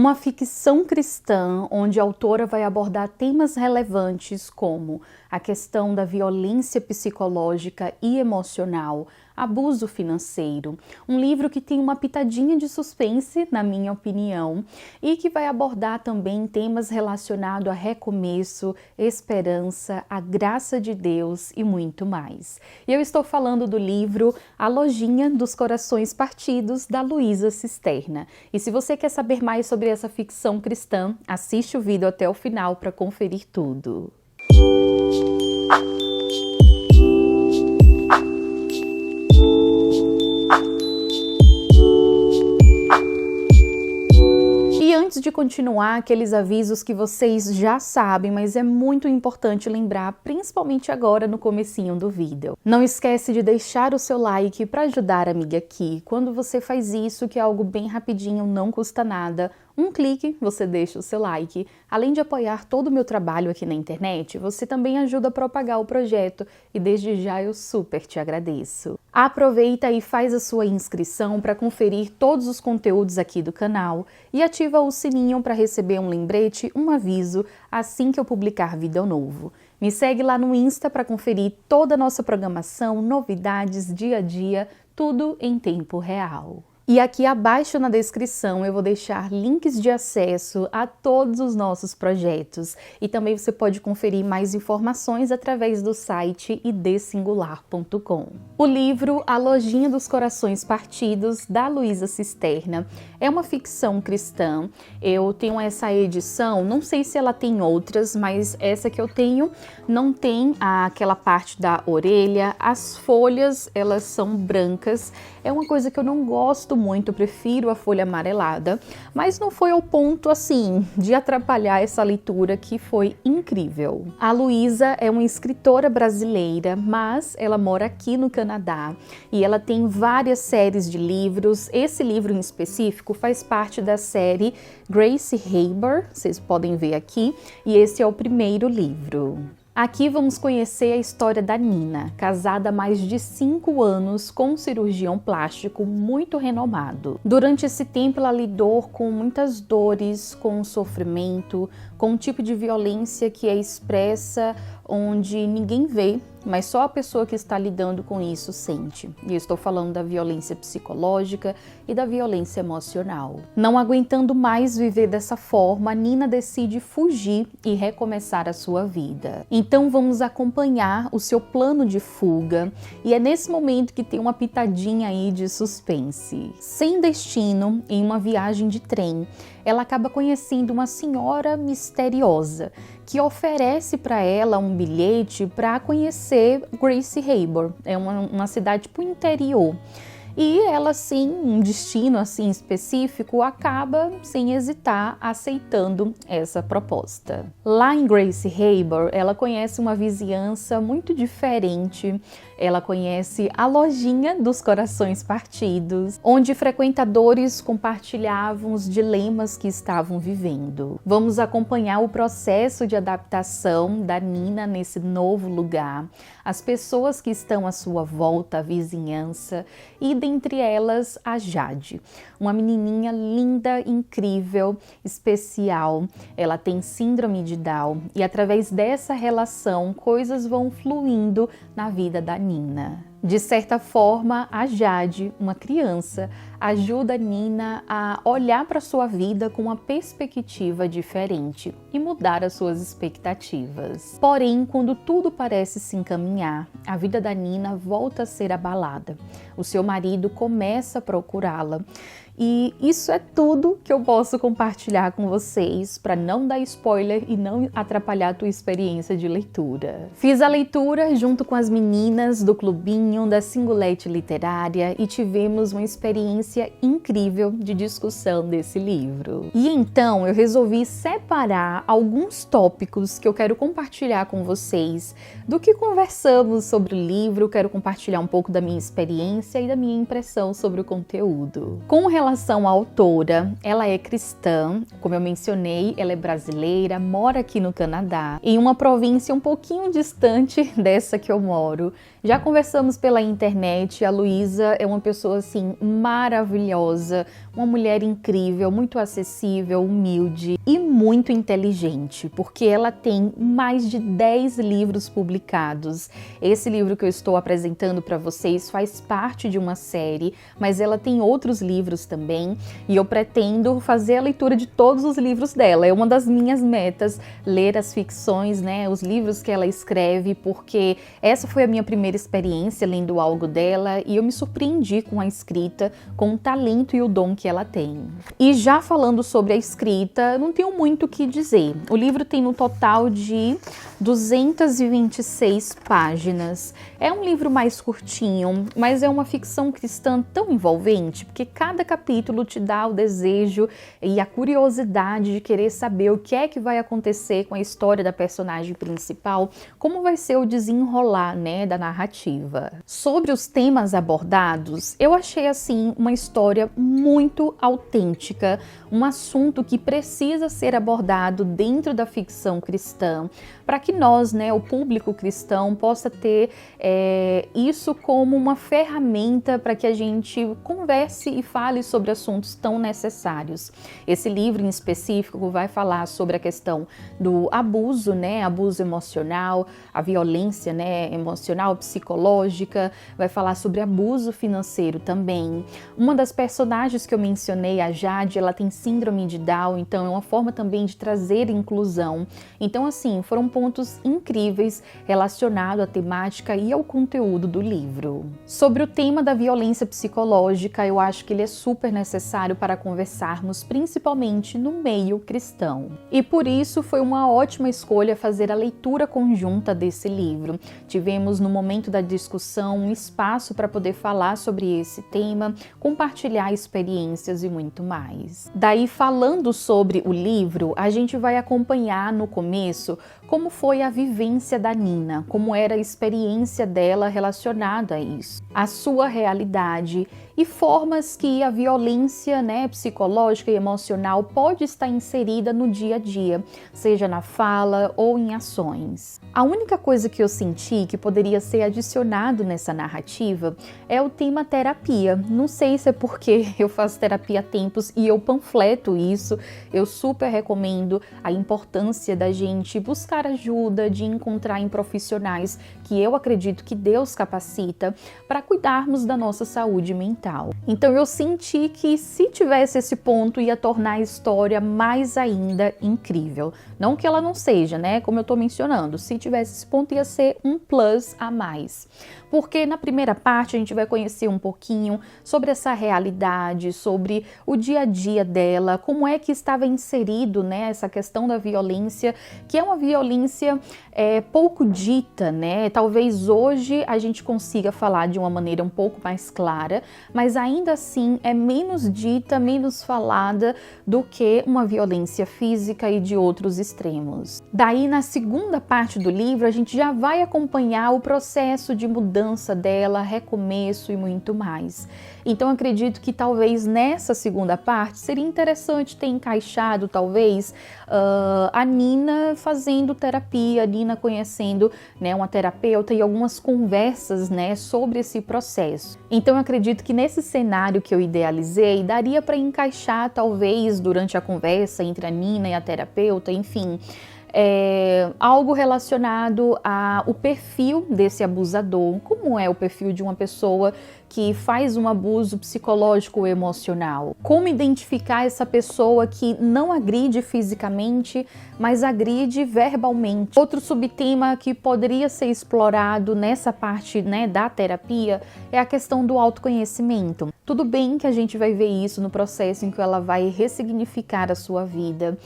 Uma ficção cristã onde a autora vai abordar temas relevantes como a questão da violência psicológica e emocional, abuso financeiro. Um livro que tem uma pitadinha de suspense, na minha opinião, e que vai abordar também temas relacionados a recomeço, esperança, a graça de Deus e muito mais. E eu estou falando do livro A Lojinha dos Corações Partidos, da Luísa Cisterna. E se você quer saber mais sobre essa ficção cristã, assiste o vídeo até o final para conferir tudo. E antes de continuar, aqueles avisos que vocês já sabem, mas é muito importante lembrar, principalmente agora no comecinho do vídeo. Não esquece de deixar o seu like para ajudar a amiga aqui. Quando você faz isso, que é algo bem rapidinho, não custa nada, um clique, você deixa o seu like. Além de apoiar todo o meu trabalho aqui na internet, você também ajuda a propagar o projeto e desde já eu super te agradeço. Aproveita e faz a sua inscrição para conferir todos os conteúdos aqui do canal e ativa o sininho para receber um lembrete, um aviso assim que eu publicar vídeo novo. Me segue lá no Insta para conferir toda a nossa programação, novidades, dia a dia, tudo em tempo real. E aqui abaixo na descrição eu vou deixar links de acesso a todos os nossos projetos. E também você pode conferir mais informações através do site idsingular.com. O livro A Lojinha dos Corações Partidos, da Luísa Cisterna, é uma ficção cristã. Eu tenho essa edição, não sei se ela tem outras, mas essa que eu tenho não tem aquela parte da orelha. As folhas, elas são brancas. É uma coisa que eu não gosto muito, prefiro a folha amarelada, mas não foi ao ponto assim de atrapalhar essa leitura, que foi incrível. A Luísa é uma escritora brasileira, mas ela mora aqui no Canadá e ela tem várias séries de livros. Esse livro em específico faz parte da série Grace Haber, vocês podem ver aqui, e esse é o primeiro livro. Aqui vamos conhecer a história da Nina, casada há mais de 5 anos com um cirurgião plástico muito renomado. Durante esse tempo ela lidou com muitas dores, com sofrimento, com um tipo de violência que é expressa onde ninguém vê, mas só a pessoa que está lidando com isso sente. E eu estou falando da violência psicológica e da violência emocional. Não aguentando mais viver dessa forma, Nina decide fugir e recomeçar a sua vida. Então vamos acompanhar o seu plano de fuga, e é nesse momento que tem uma pitadinha aí de suspense. Sem destino, em uma viagem de trem, ela acaba conhecendo uma senhora misteriosa que oferece para ela um bilhete para conhecer Grace Haber. É uma cidade tipo interior. E ela, sem um destino assim específico, acaba, sem hesitar, aceitando essa proposta. Lá em Grace Haber, ela conhece uma vizinhança muito diferente. Ela conhece a Lojinha dos Corações Partidos, onde frequentadores compartilhavam os dilemas que estavam vivendo. Vamos acompanhar o processo de adaptação da Nina nesse novo lugar, as pessoas que estão à sua volta, a vizinhança, e dentre elas a Jade, uma menininha linda, incrível, especial. Ela tem síndrome de Down e através dessa relação coisas vão fluindo na vida da Nina. De certa forma, a Jade, uma criança, ajuda a Nina a olhar para sua vida com uma perspectiva diferente e mudar as suas expectativas. Porém, quando tudo parece se encaminhar, a vida da Nina volta a ser abalada. O seu marido começa a procurá-la. E isso é tudo que eu posso compartilhar com vocês para não dar spoiler e não atrapalhar a tua experiência de leitura. Fiz a leitura junto com as meninas do clubinho da Singulete Literária e tivemos uma experiência incrível de discussão desse livro. E então eu resolvi separar alguns tópicos que eu quero compartilhar com vocês do que conversamos sobre o livro. Quero compartilhar um pouco da minha experiência e da minha impressão sobre o conteúdo. Com relação à autora, ela é cristã, como eu mencionei, ela é brasileira, mora aqui no Canadá, em uma província um pouquinho distante dessa que eu moro. Já conversamos pela internet, a Luísa é uma pessoa assim maravilhosa, uma mulher incrível, muito acessível, humilde e muito inteligente, porque ela tem mais de 10 livros publicados. Esse livro que eu estou apresentando para vocês faz parte de uma série, mas ela tem outros livros também, e eu pretendo fazer a leitura de todos os livros dela. É uma das minhas metas, ler as ficções, né, os livros que ela escreve, porque essa foi a minha primeira experiência lendo algo dela e eu me surpreendi com a escrita, com o talento e o dom que ela tem. E já falando sobre a escrita, não tenho muito o que dizer. O livro tem no total de 226 páginas. É um livro mais curtinho, mas é uma ficção cristã tão envolvente, porque cada capítulo te dá o desejo e a curiosidade de querer saber o que é que vai acontecer com a história da personagem principal, como vai ser o desenrolar, né, da narrativa. Sobre os temas abordados, eu achei assim uma história muito autêntica, um assunto que precisa ser abordado dentro da ficção cristã, para que nós, né, o público cristão, possa ter isso como uma ferramenta para que a gente converse e fale sobre assuntos tão necessários. Esse livro em específico vai falar sobre a questão do abuso, né, abuso emocional, a violência, né, emocional, psicológica, vai falar sobre abuso financeiro também. Uma das personagens que eu mencionei, a Jade, ela tem síndrome de Down, então é uma forma também de trazer inclusão. Então, assim, foram pontos incríveis relacionados à temática e ao conteúdo do livro. Sobre o tema da violência psicológica, eu acho que ele é super necessário para conversarmos, principalmente no meio cristão. E por isso foi uma ótima escolha fazer a leitura conjunta desse livro. Tivemos no momento da discussão um espaço para poder falar sobre esse tema, compartilhar experiências e muito mais. Daí, falando sobre o livro, a gente vai acompanhar no começo como foi a vivência da Nina, como era a experiência dela relacionada a isso, a sua realidade e formas que a violência, né, psicológica e emocional pode estar inserida no dia a dia, seja na fala ou em ações. A única coisa que eu senti que poderia ser adicionado nessa narrativa é o tema terapia. Não sei se é porque eu faço terapia há tempos e eu panfleto isso. Eu super recomendo a importância da gente buscar ajuda, de encontrar em profissionais que eu acredito que Deus capacita para cuidarmos da nossa saúde mental. Então eu senti que se tivesse esse ponto ia tornar a história mais ainda incrível. Não que ela não seja, né? Como eu tô mencionando, se tivesse esse ponto ia ser um plus a mais. Porque na primeira parte a gente vai conhecer um pouquinho sobre essa realidade, sobre o dia a dia dela, como é que estava inserido, né, essa questão da violência, que é uma violência pouco dita, né? Talvez hoje a gente consiga falar de uma maneira um pouco mais clara, mas ainda assim é menos dita, menos falada do que uma violência física e de outros extremos. Daí, na segunda parte do livro, a gente já vai acompanhar o processo de mudança dela, recomeço e muito mais. Então, acredito que talvez nessa segunda parte seria interessante ter encaixado, talvez, a Nina fazendo terapia, a Nina conhecendo, né, uma terapeuta e algumas conversas, né, sobre esse processo. Então, eu acredito que nesse cenário que eu idealizei, daria para encaixar, talvez, durante a conversa entre a Nina e a terapeuta, enfim, algo relacionado ao perfil desse abusador, como é o perfil de uma pessoa que faz um abuso psicológico ou emocional. Como identificar essa pessoa que não agride fisicamente, mas agride verbalmente. Outro subtema que poderia ser explorado nessa parte, né, da terapia é a questão do autoconhecimento. Tudo bem que a gente vai ver isso no processo em que ela vai ressignificar a sua vida,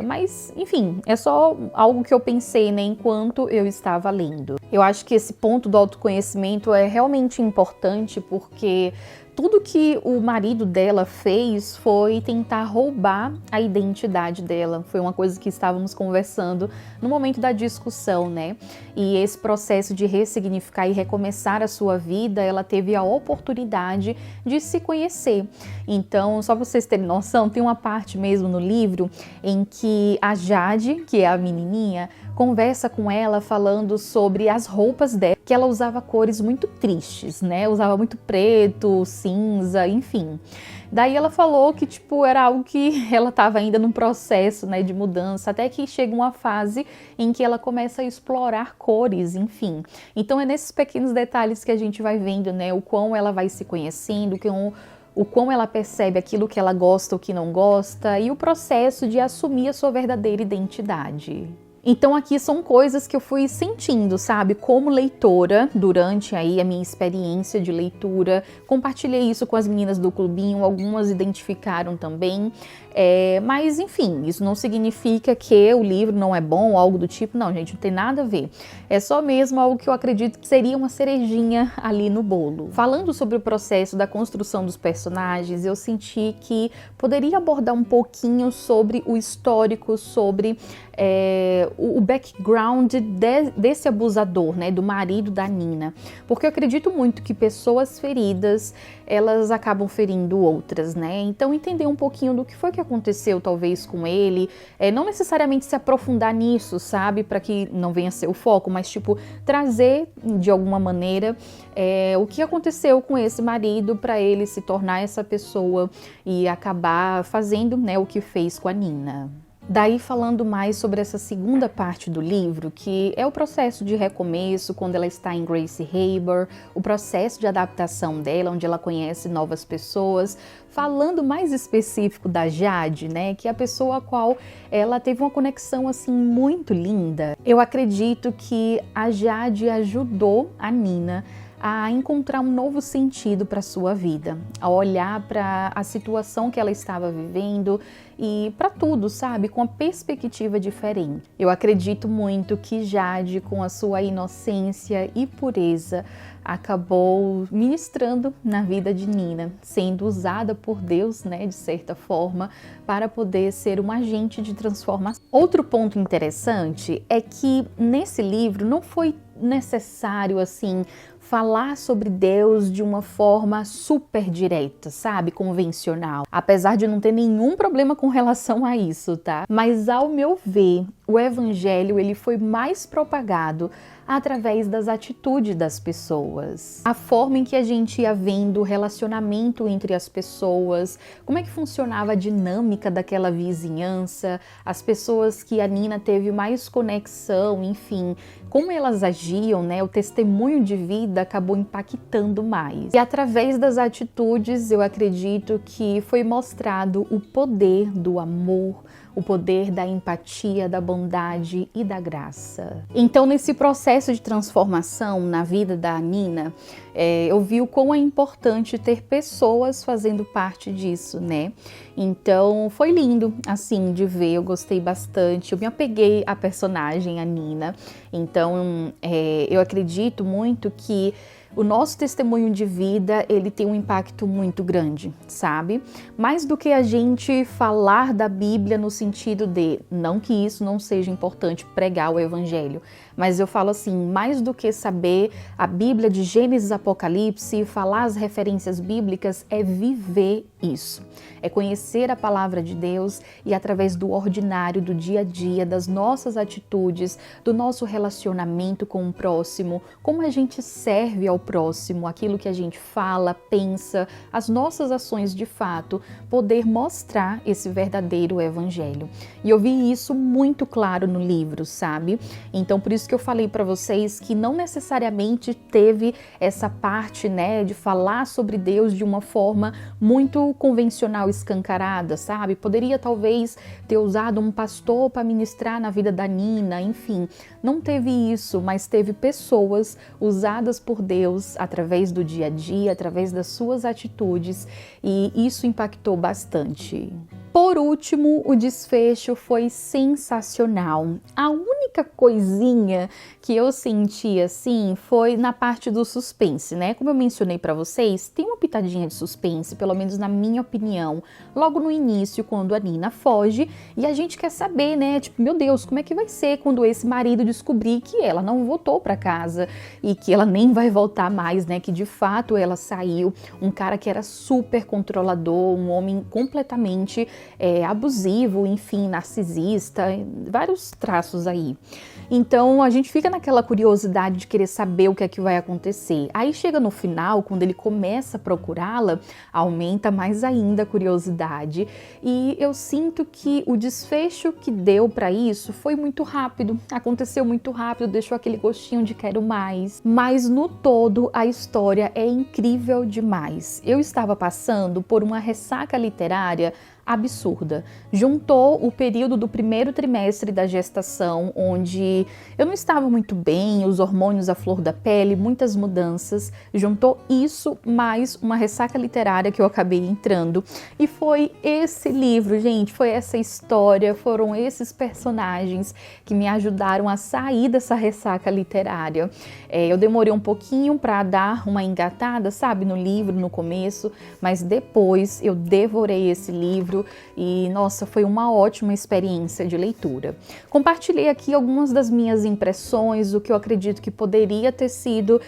mas, enfim, é só algo que eu pensei, né, enquanto eu estava lendo. Eu acho que esse ponto do autoconhecimento é realmente importante porque tudo que o marido dela fez foi tentar roubar a identidade dela. Foi uma coisa que estávamos conversando no momento da discussão, né? E esse processo de ressignificar e recomeçar a sua vida, ela teve a oportunidade de se conhecer. Então, só para vocês terem noção, tem uma parte mesmo no livro em que a Jade, que é a menininha, conversa com ela falando sobre as roupas dela, que ela usava cores muito tristes, né? Usava muito preto, cinza, enfim. Daí ela falou que, tipo, era algo que ela estava ainda num processo, né, de mudança, até que chega uma fase em que ela começa a explorar cores, enfim. Então é nesses pequenos detalhes que a gente vai vendo, né, o quão ela vai se conhecendo, o quão ela percebe aquilo que ela gosta ou que não gosta e o processo de assumir a sua verdadeira identidade. Então aqui são coisas que eu fui sentindo, sabe, como leitora, durante aí a minha experiência de leitura. Compartilhei isso com as meninas do clubinho, algumas identificaram também. Mas enfim, isso não significa que o livro não é bom ou algo do tipo, não, gente, não tem nada a ver. É só mesmo algo que eu acredito que seria uma cerejinha ali no bolo. Falando sobre o processo da construção dos personagens, eu senti que poderia abordar um pouquinho sobre o histórico, sobre o background desse abusador, né, do marido da Nina. Porque eu acredito muito que pessoas feridas, elas acabam ferindo outras, né? Então entender um pouquinho do que foi que aconteceu talvez com ele, não necessariamente se aprofundar nisso, sabe, para que não venha ser o foco, mas tipo trazer de alguma maneira o que aconteceu com esse marido para ele se tornar essa pessoa e acabar fazendo, né, o que fez com a Nina. Daí falando mais sobre essa segunda parte do livro, que é o processo de recomeço, quando ela está em Grace Harbor, o processo de adaptação dela, onde ela conhece novas pessoas, falando mais específico da Jade, né, que é a pessoa a qual ela teve uma conexão assim muito linda. Eu acredito que a Jade ajudou a Nina a encontrar um novo sentido para sua vida, a olhar para a situação que ela estava vivendo e para tudo, sabe, com uma perspectiva diferente. Eu acredito muito que Jade, com a sua inocência e pureza, acabou ministrando na vida de Nina, sendo usada por Deus, né, de certa forma, para poder ser um agente de transformação. Outro ponto interessante é que nesse livro não foi necessário, assim, falar sobre Deus de uma forma super direta, sabe? Convencional. Apesar de não ter nenhum problema com relação a isso, tá? Mas ao meu ver, o evangelho ele foi mais propagado através das atitudes das pessoas. A forma em que a gente ia vendo o relacionamento entre as pessoas, como é que funcionava a dinâmica daquela vizinhança, as pessoas que a Nina teve mais conexão, enfim, como elas agiam, né? O testemunho de vida acabou impactando mais. E através das atitudes, eu acredito que foi mostrado o poder do amor, o poder da empatia, da bondade e da graça. Então, nesse processo de transformação na vida da Nina, eu vi o quão é importante ter pessoas fazendo parte disso, né? Então, foi lindo, assim, de ver, eu gostei bastante, eu me apeguei à personagem, a Nina. Então, eu acredito muito que o nosso testemunho de vida, ele tem um impacto muito grande, sabe? Mais do que a gente falar da Bíblia no sentido de, não que isso não seja importante, pregar o evangelho, mas eu falo assim, mais do que saber a Bíblia de Gênesis, Apocalipse, falar as referências bíblicas, é viver isso. É conhecer a palavra de Deus e através do ordinário, do dia a dia, das nossas atitudes, do nosso relacionamento com o próximo, como a gente serve ao próximo, aquilo que a gente fala, pensa, as nossas ações de fato, poder mostrar esse verdadeiro evangelho. E eu vi isso muito claro no livro, sabe? Então por isso que eu falei para vocês que não necessariamente teve essa parte, né, de falar sobre Deus de uma forma muito convencional, escancarada, sabe? Poderia talvez ter usado um pastor para ministrar na vida da Nina, enfim. Não teve isso, mas teve pessoas usadas por Deus através do dia a dia, através das suas atitudes, e isso impactou bastante. Por último, o desfecho foi sensacional. A única coisinha que eu senti assim foi na parte do suspense, né? Como eu mencionei para vocês, tem uma pitadinha de suspense, pelo menos na minha opinião, logo no início, quando a Nina foge e a gente quer saber, né? Tipo, meu Deus, como é que vai ser quando esse marido descobrir que ela não voltou para casa e que ela nem vai voltar mais, né? Que de fato ela saiu, um cara que era super controlador, um homem completamente abusivo, enfim, narcisista, vários traços aí. Então a gente fica naquela curiosidade de querer saber o que é que vai acontecer. Aí chega no final, quando ele começa procurá-la, aumenta mais ainda a curiosidade. E eu sinto que o desfecho que deu para isso foi muito rápido, aconteceu muito rápido, deixou aquele gostinho de quero mais. Mas no todo a história é incrível demais. Eu estava passando por uma ressaca literária absurda. Juntou o período do primeiro trimestre da gestação, onde eu não estava muito bem, os hormônios à flor da pele, muitas mudanças. Juntou isso mais uma ressaca literária que eu acabei entrando. E foi esse livro, gente, foi essa história, foram esses personagens que me ajudaram a sair dessa ressaca literária. Eu demorei um pouquinho para dar uma engatada, sabe, no livro, no começo, mas depois eu devorei esse livro e, nossa, foi uma ótima experiência de leitura. Compartilhei aqui algumas das minhas impressões, o que eu acredito que poderia ter sido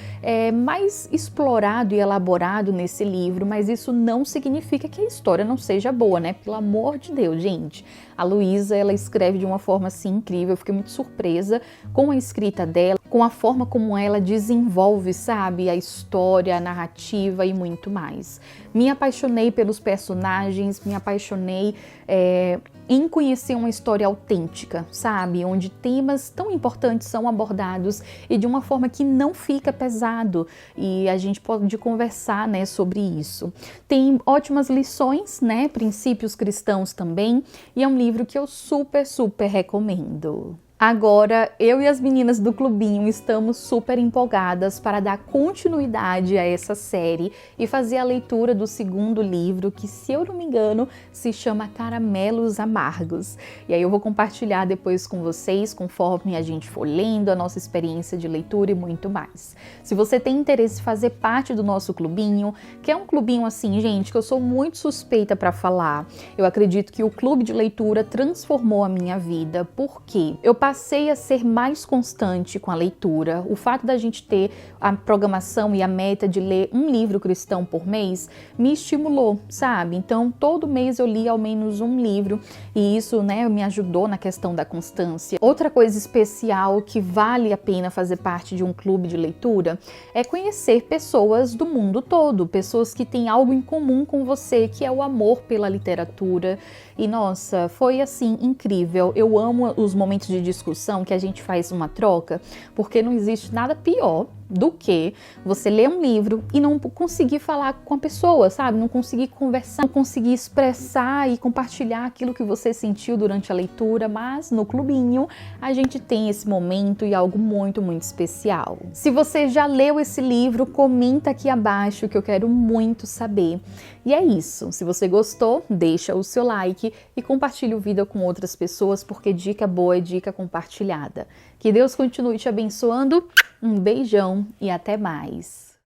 mais explorado e elaborado nesse livro, mas isso não significa que a história não seja boa, né? Pelo amor de Deus, gente. A Luísa, ela escreve de uma forma assim incrível, eu fiquei muito surpresa com a escrita dela, com a forma como ela desenvolve, sabe, a história, a narrativa e muito mais. Me apaixonei pelos personagens, me apaixonei em conhecer uma história autêntica, sabe, onde temas tão importantes são abordados e de uma forma que não fica pesado e a gente pode conversar, né, sobre isso. Tem ótimas lições, né, princípios cristãos também, e é um livro que eu super recomendo. Agora, eu e as meninas do Clubinho estamos super empolgadas para dar continuidade a essa série e fazer a leitura do segundo livro, que, se eu não me engano, se chama Caramelos Amargos. E aí eu vou compartilhar depois com vocês, conforme a gente for lendo, a nossa experiência de leitura e muito mais. Se você tem interesse em fazer parte do nosso clubinho, que é um clubinho assim, gente, que eu sou muito suspeita para falar. Eu acredito que o clube de leitura transformou a minha vida, porque eu passei a ser mais constante com a leitura. O fato da gente ter a programação e a meta de ler um livro cristão por mês me estimulou, sabe? Então, todo mês eu li ao menos um livro e isso, né, me ajudou na questão da constância. Outra coisa especial que vale a pena fazer parte de um clube de leitura é conhecer pessoas do mundo todo, pessoas que têm algo em comum com você, que é o amor pela literatura. E, nossa, foi assim, incrível. Eu amo os momentos de discussão que a gente faz uma troca, porque não existe nada pior do que você ler um livro e não conseguir falar com a pessoa, sabe? Não conseguir conversar, não conseguir expressar e compartilhar aquilo que você sentiu durante a leitura, mas no clubinho a gente tem esse momento e algo muito especial. Se você já leu esse livro, comenta aqui abaixo que eu quero muito saber. E é isso. Se você gostou, deixa o seu like e compartilhe o vídeo com outras pessoas, porque dica boa é dica compartilhada. Que Deus continue te abençoando. Um beijão e até mais!